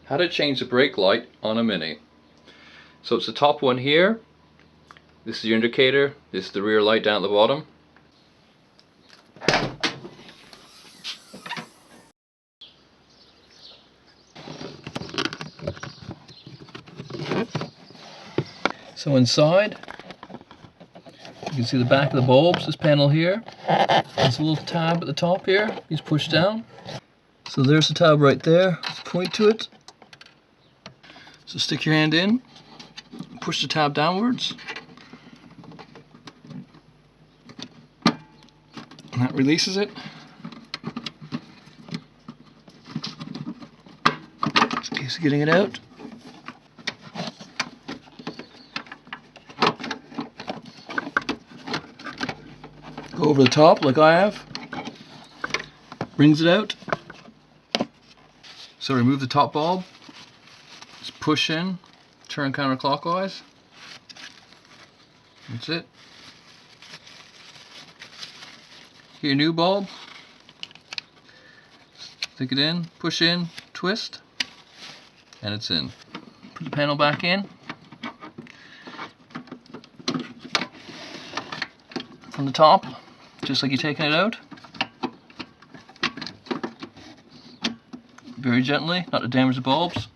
How to change the brake light on a Mini. So it's the top one here. This is your indicator. This is the rear light down at the bottom. So inside, you can see the back of the bulbs, this panel here. There's a little tab at the top here. You just push down. So there's the tab right there. Let's point to it. So stick your hand in, push the tab downwards, and that releases it. Just in case of getting it out. Go over the top like I have, brings it out. So remove the top bulb, just push in, turn counterclockwise. That's it. Get your new bulb, stick it in, push in, twist, and it's in. Put the panel back in. From the top, just like you're taking it out. Very gently, not to damage the bulbs.